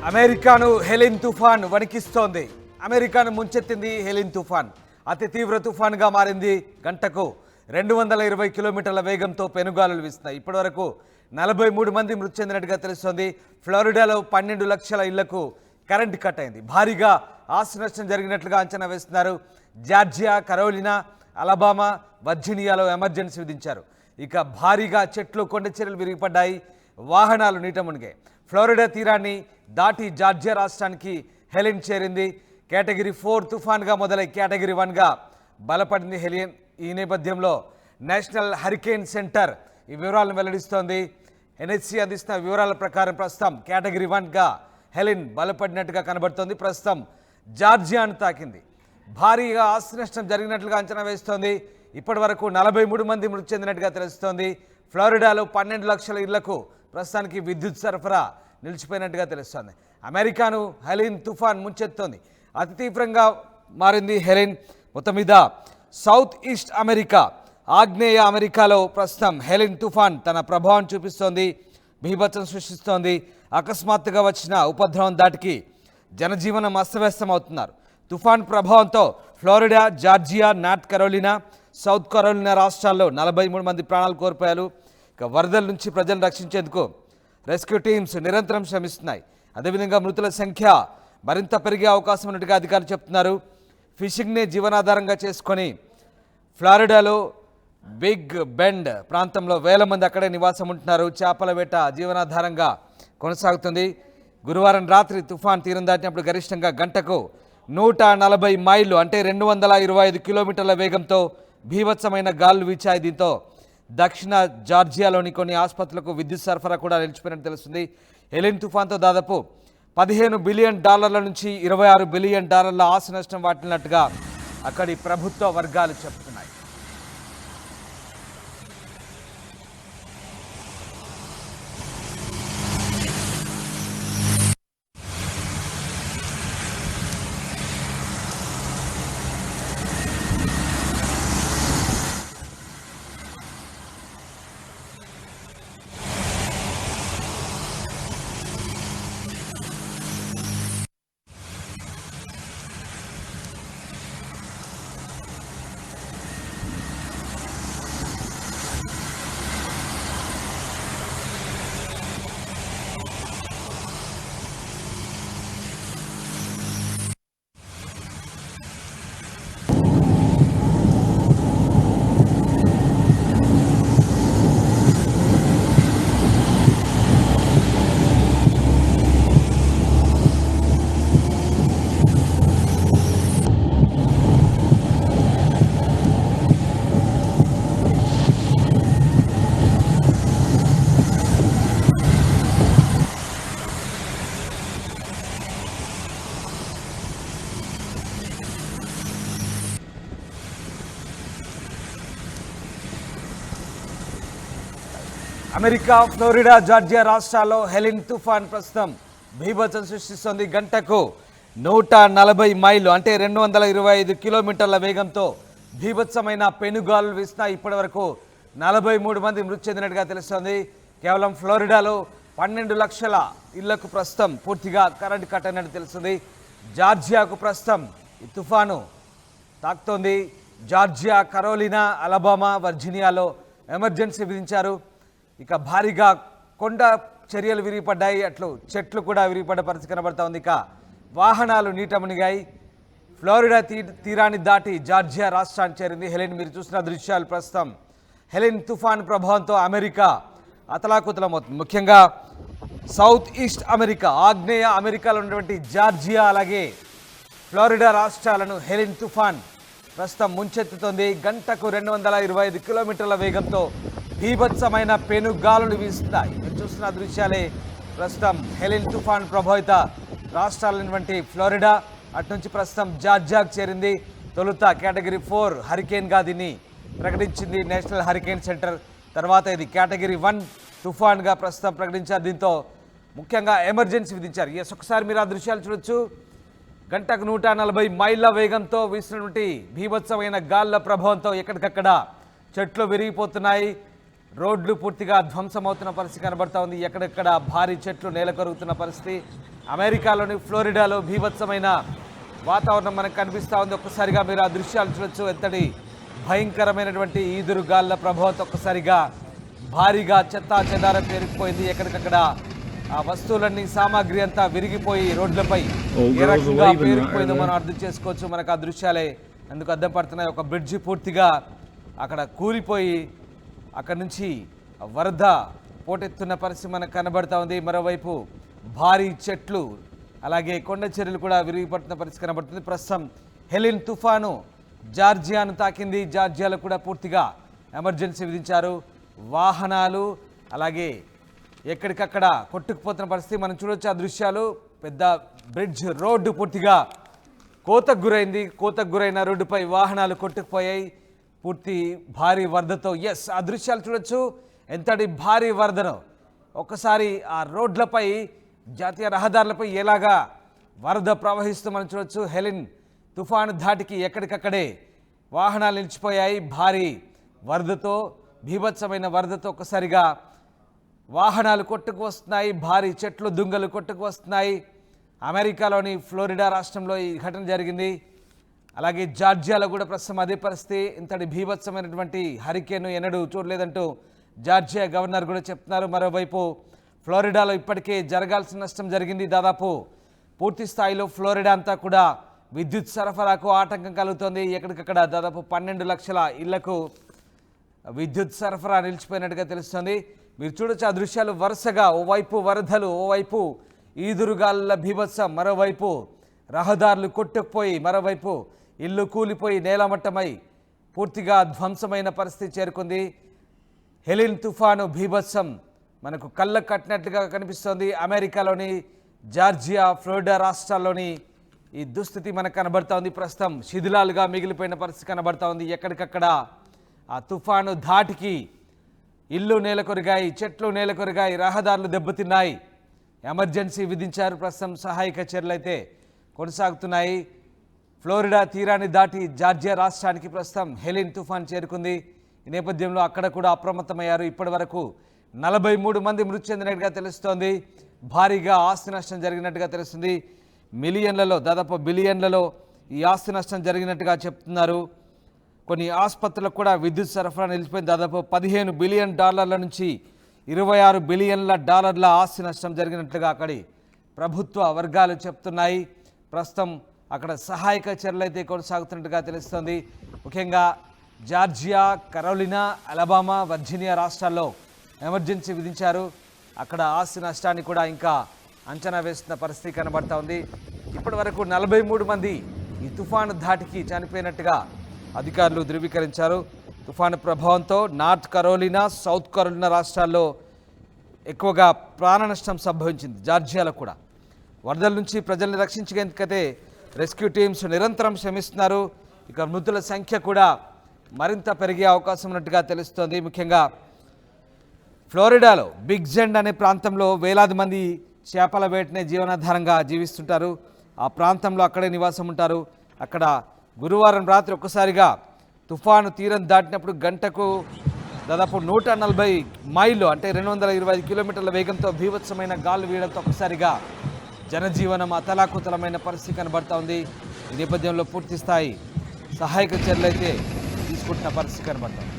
అమెరికాను హెలిన్ తుఫాన్ వణికిస్తోంది. అమెరికాను ముంచెత్తింది హెలిన్ తుఫాన్. అతి తీవ్ర తుఫాన్గా మారింది. గంటకు 220 కిలోమీటర్ల వేగంతో పెనుగాలులు వీస్తున్నాయి. ఇప్పటివరకు 43 మంది మృతి చెందినట్టుగా తెలుస్తోంది. ఫ్లోరిడాలో 12 లక్షల ఇళ్లకు కరెంటు కట్ అయింది. భారీగా ఆస్తి నష్టం జరిగినట్లుగా అంచనా వేస్తున్నారు. జార్జియా, కరోలినా, అలబామా, వర్జీనియాలో ఎమర్జెన్సీ విధించారు. ఇక భారీగా చెట్లు, కొండ చర్యలు విరిగిపడ్డాయి. వాహనాలు నీట మునిగాయి. ఫ్లోరిడా తీరాన్ని దాటి జార్జియా రాష్ట్రానికి హెలిన్ చేరింది. కేటగిరీ 4 తుఫాన్గా మొదలై కేటగిరీ 1గా బలపడింది హెలిన్. ఈ నేపథ్యంలో నేషనల్ హరికేన్ సెంటర్ ఈ వివరాలను వెల్లడిస్తోంది. ఎన్హెచ్సి అందిస్తున్న వివరాల ప్రకారం ప్రస్తుతం కేటగిరీ 1గా హెలిన్ బలపడినట్టుగా కనబడుతోంది. ప్రస్తుతం జార్జియాను తాకింది. భారీగా ఆస్తి నష్టం జరిగినట్లుగా అంచనా వేస్తోంది. ఇప్పటి వరకు 43 మంది మృతి చెందినట్టుగా తెలుస్తోంది. ఫ్లోరిడాలో 12 లక్షల ఇళ్లకు ప్రస్తుతానికి విద్యుత్ సరఫరా నిలిచిపోయినట్టుగా తెలుస్తోంది. అమెరికాను హెలిన్ తుఫాన్ ముంచెత్తోంది. అతి తీవ్రంగా మారింది హెలిన్. మొత్తం మీద సౌత్ ఈస్ట్ అమెరికా, ఆగ్నేయ అమెరికాలో ప్రస్తుతం హెలిన్ తుఫాన్ తన ప్రభావం చూపిస్తోంది. బీభత్సం సృష్టిస్తోంది. అకస్మాత్తుగా వచ్చిన ఉపద్రవం దాటికి జనజీవనం అస్తవ్యస్తం అవుతున్నారు. తుఫాన్ ప్రభావంతో Florida, Georgia, North Carolina, South Carolina రాష్ట్రాల్లో 43 మంది ప్రాణాలు కోల్పోయారు. ఇక వరదల నుంచి ప్రజలను రక్షించేందుకు రెస్క్యూ టీమ్స్ నిరంతరం శ్రమిస్తున్నాయి. అదేవిధంగా మృతుల సంఖ్య మరింత పెరిగే అవకాశం ఉన్నట్టుగా అధికారులు చెప్తున్నారు. ఫిషింగ్నే జీవనాధారంగా చేసుకొని ఫ్లోరిడాలో బిగ్ బెండ్ ప్రాంతంలో వేల మంది అక్కడే నివాసం ఉంటున్నారు. చేపల వేట జీవనాధారంగా కొనసాగుతుంది. గురువారం రాత్రి తుఫాన్ తీరం దాటినప్పుడు గరిష్టంగా గంటకు 140 మైళ్ళు అంటే 225 కిలోమీటర్ల వేగంతో భీభత్సమైన గాలులు వీచాయి. దీంతో దక్షిణ జార్జియాలోని కొన్ని ఆసుపత్రులకు విద్యుత్ సరఫరా కూడా నిలిచిపోయినట్టు తెలుస్తుంది. హెలిన్ తుఫాన్తో దాదాపు $15 బిలియన్ నుంచి $26 బిలియన్ ఆస్తి నష్టం వాటిల్లినట్టుగా అక్కడి ప్రభుత్వ వర్గాలు చెప్తున్నాయి. అమెరికా, ఫ్లోరిడా, జార్జియా రాష్ట్రాల్లో హెలిన్ తుఫాన్ ప్రస్తుతం బీభత్సం సృష్టిస్తోంది. గంటకు 140 మైళ్ళు అంటే 225 కిలోమీటర్ల వేగంతో బీభత్సమైన పెనుగాలులు వీస్తున్నాయి. ఇప్పటి వరకు 43 మంది మృతి చెందినట్టుగా తెలుస్తోంది. కేవలం ఫ్లోరిడాలో 12 లక్షల ఇళ్లకు ప్రస్తుతం పూర్తిగా కరెంటు కట్ అయినట్టు తెలుస్తుంది. జార్జియాకు ప్రస్తుతం ఈ తుఫాను తాకుతోంది. జార్జియా, కరోలినా, అలబామా, వర్జీనియాలో ఎమర్జెన్సీ విధించారు. ఇక భారీగా కొండ చర్యలు విరిగిపడ్డాయి. అట్లు చెట్లు కూడా విరిగిపడ్డ పరిస్థితి కనబడతా ఉంది. ఇక వాహనాలు నీట మునిగాయి. ఫ్లోరిడా తీరాన్ని దాటి జార్జియా రాష్ట్రానికి చేరింది హెలిన్. మీరు చూసిన దృశ్యాలు ప్రస్తుతం హెలిన్ తుఫాన్ ప్రభావంతో అమెరికా అతలాకుతలమవుతుంది. ముఖ్యంగా సౌత్ ఈస్ట్ అమెరికా, ఆగ్నేయ అమెరికాలో ఉన్నటువంటి జార్జియా అలాగే ఫ్లోరిడా రాష్ట్రాలను హెలిన్ తుఫాన్ ప్రస్తుతం ముంచెత్తుతోంది. గంటకు 225 కిలోమీటర్ల వేగంతో బీభత్సమైన పెనుగాలులు వీస్తున్నాయి. మీరు చూస్తున్న దృశ్యాలే ప్రస్తుతం హెలిన్ తుఫాన్ ప్రభావిత రాష్ట్రాలైనటువంటి ఫ్లోరిడా, అటు నుంచి ప్రస్తుతం జార్జియాకు చేరింది. తొలుత కేటగిరీ 4 హరికేన్గా దీన్ని ప్రకటించింది నేషనల్ హరికేన్ సెంటర్. తర్వాత ఇది కేటగిరీ 1 తుఫాన్గా ప్రస్తుతం ప్రకటించారు. దీంతో ముఖ్యంగా ఎమర్జెన్సీ విధించారు. ఒకసారి మీరు ఆ దృశ్యాలు చూడొచ్చు. గంటకు 140 మైళ్ళ వేగంతో వీసినటువంటి బీభత్సమైన గాలుల ప్రభావంతో ఎక్కడికక్కడ చెట్లు విరిగిపోతున్నాయి. రోడ్లు పూర్తిగా ధ్వంసమవుతున్న పరిస్థితి కనబడతా ఉంది. ఎక్కడెక్కడ భారీ చెట్లు నేల కొరుగుతున్న పరిస్థితి. అమెరికాలోని ఫ్లోరిడాలో బీభత్సమైన వాతావరణం మనకు కనిపిస్తూ ఉంది. ఒక్కసారిగా మీరు ఆ దృశ్యాలు చూడొచ్చు. ఎంతటి భయంకరమైనటువంటి ఈదురు గాలుల ప్రభావంతో ఒక్కసారిగా భారీగా చెత్తా చెదారం పేరుకుపోయింది. ఎక్కడికక్కడ ఆ వస్తువులన్నీ సామాగ్రి అంతా విరిగిపోయి రోడ్లపై ఏ రకంగా పేరుకుపోయిందో మనం అర్థం చేసుకోవచ్చు. మనకు ఆ దృశ్యాలే అందుకు అద్దం పడుతున్నాయి. ఒక బ్రిడ్జి పూర్తిగా అక్కడ కూలిపోయి అక్కడి నుంచి వరద పోటెత్తున్న పరిస్థితి మనకు కనబడతా ఉంది. మరోవైపు భారీ చెట్లు అలాగే కొండ చర్యలు కూడా విరిగిపడుతున్న పరిస్థితి కనబడుతుంది. ప్రస్తుతం హెలిన్ తుఫాను జార్జియాను తాకింది. జార్జియాలో కూడా పూర్తిగా ఎమర్జెన్సీ విధించారు. వాహనాలు అలాగే ఎక్కడికక్కడ కొట్టుకుపోతున్న పరిస్థితి మనం చూడొచ్చు. ఆ దృశ్యాలు పెద్ద బ్రిడ్జ్ రోడ్డు పూర్తిగా కోతకు గురైంది. కోతకు గురైన రోడ్డుపై వాహనాలు కొట్టుకుపోయాయి పూర్తి భారీ వరదతో. ఆ దృశ్యాలు చూడొచ్చు. ఎంతటి భారీ వరదను ఒక్కసారి ఆ రోడ్లపై జాతీయ రహదారులపై ఎలాగా వరద ప్రవహిస్తూ మనం చూడొచ్చు. హెలిన్ తుఫాను ధాటికి ఎక్కడికక్కడే వాహనాలు నిలిచిపోయాయి. భారీ వరదతో బీభత్సమైన వరదతో ఒక్కసారిగా వాహనాలు కొట్టుకు వస్తున్నాయి. భారీ చెట్లు దుంగలు కొట్టుకు వస్తున్నాయి. అమెరికాలోని ఫ్లోరిడా రాష్ట్రంలో ఈ ఘటన జరిగింది. అలాగే జార్జియాలో కూడా ప్రస్తుతం అదే పరిస్థితి. ఇంతటి బీభత్సమైనటువంటి హరికేన్ ఎన్నడూ చూడలేదంటూ జార్జియా గవర్నర్ కూడా చెప్తున్నారు. మరోవైపు ఫ్లోరిడాలో ఇప్పటికే జరగాల్సిన నష్టం జరిగింది. దాదాపు పూర్తి స్థాయిలో ఫ్లోరిడా అంతా కూడా విద్యుత్ సరఫరాకు ఆటంకం కలుగుతోంది. ఎక్కడికక్కడ దాదాపు 12 లక్షల ఇళ్లకు విద్యుత్ సరఫరా నిలిచిపోయినట్టుగా తెలుస్తుంది. మీరు చూడొచ్చు ఆ దృశ్యాలు వరుసగా. ఓవైపు వరదలు, ఓవైపు ఈదురుగాలుల బీభత్సం, మరోవైపు రహదారులు కొట్టుకుపోయి, మరోవైపు ఇల్లు కూలిపోయి నేలమట్టమై పూర్తిగా ధ్వంసమైన పరిస్థితి చేరుకుంది. హెలిన్ తుఫాను బీభత్సం మనకు కళ్ళ కట్టినట్లుగా కనిపిస్తోంది. అమెరికాలోని జార్జియా, ఫ్లోరిడా రాష్ట్రాల్లోని ఈ దుస్థితి మనకు కనబడతా ఉంది. ప్రస్తుతం శిథిలాలుగా మిగిలిపోయిన పరిస్థితి కనబడతా ఉంది. ఎక్కడికక్కడ ఆ తుఫాను ధాటికి ఇల్లు నేలకొరిగాయి, చెట్లు నేలకొరిగాయి, రహదారులు దెబ్బతిన్నాయి. ఎమర్జెన్సీ విధించారు. ప్రస్తుతం సహాయక చర్యలు అయితే కొనసాగుతున్నాయి. ఫ్లోరిడా తీరాన్ని దాటి జార్జియా రాష్ట్రానికి ప్రస్తుతం హెలిన్ తుఫాన్ చేరుకుంది. ఈ నేపథ్యంలో అక్కడ కూడా అప్రమత్తమయ్యారు. ఇప్పటి వరకు 43 మంది మృతి చెందినట్టుగా తెలుస్తోంది. భారీగా ఆస్తి నష్టం జరిగినట్టుగా తెలుస్తుంది. మిలియన్లలో, దాదాపు బిలియన్లలో ఈ ఆస్తి నష్టం జరిగినట్టుగా చెప్తున్నారు. కొన్ని ఆసుపత్రులకు కూడా విద్యుత్ సరఫరా నిలిచిపోయింది. దాదాపు $15 బిలియన్ నుంచి $26 బిలియన్ల ఆస్తి నష్టం జరిగినట్లుగా అక్కడి ప్రభుత్వ వర్గాలు చెప్తున్నాయి. ప్రస్తుతం అక్కడ సహాయక చర్యలు అయితే కొనసాగుతున్నట్టుగా తెలుస్తోంది. ముఖ్యంగా జార్జియా, కరోలినా, అలబామా, వర్జీనియా రాష్ట్రాల్లో ఎమర్జెన్సీ విధించారు. అక్కడ ఆస్తి నష్టాన్ని కూడా ఇంకా అంచనా వేస్తున్న పరిస్థితి కనబడతా ఉంది. ఇప్పటి వరకు 43 మంది ఈ తుఫాను ధాటికి చనిపోయినట్టుగా అధికారులు ధృవీకరించారు. తుఫాను ప్రభావంతో నార్త్ కరోలినా, సౌత్ కరోలినా రాష్ట్రాల్లో ఎక్కువగా ప్రాణ నష్టం సంభవించింది. జార్జియాలో కూడా వరదల నుంచి ప్రజల్ని రక్షించేందుకైతే రెస్క్యూ టీమ్స్ నిరంతరం శ్రమిస్తున్నారు. ఇక మృతుల సంఖ్య కూడా మరింత పెరిగే అవకాశం ఉన్నట్టుగా తెలుస్తోంది. ముఖ్యంగా ఫ్లోరిడాలో బిగ్ జెండ్ అనే ప్రాంతంలో వేలాది మంది చేపల వేటనే జీవనాధారంగా జీవిస్తుంటారు. ఆ ప్రాంతంలో అక్కడే నివాసం ఉంటారు. అక్కడ గురువారం రాత్రి ఒక్కసారిగా తుఫాను తీరం దాటినప్పుడు గంటకు దాదాపు 140 మైళ్ళు అంటే 225 కిలోమీటర్ల వేగంతో బీభత్సమైన గాలు వీయడంతో ఒక్కసారిగా జనజీవనం అతలాకుతలమైన పరిస్థితి కనబడతా ఉంది. ఈ నేపథ్యంలో పూర్తి స్థాయి సహాయక చర్యలు అయితే తీసుకుంటున్న పరిస్థితి కనబడతా ఉంది.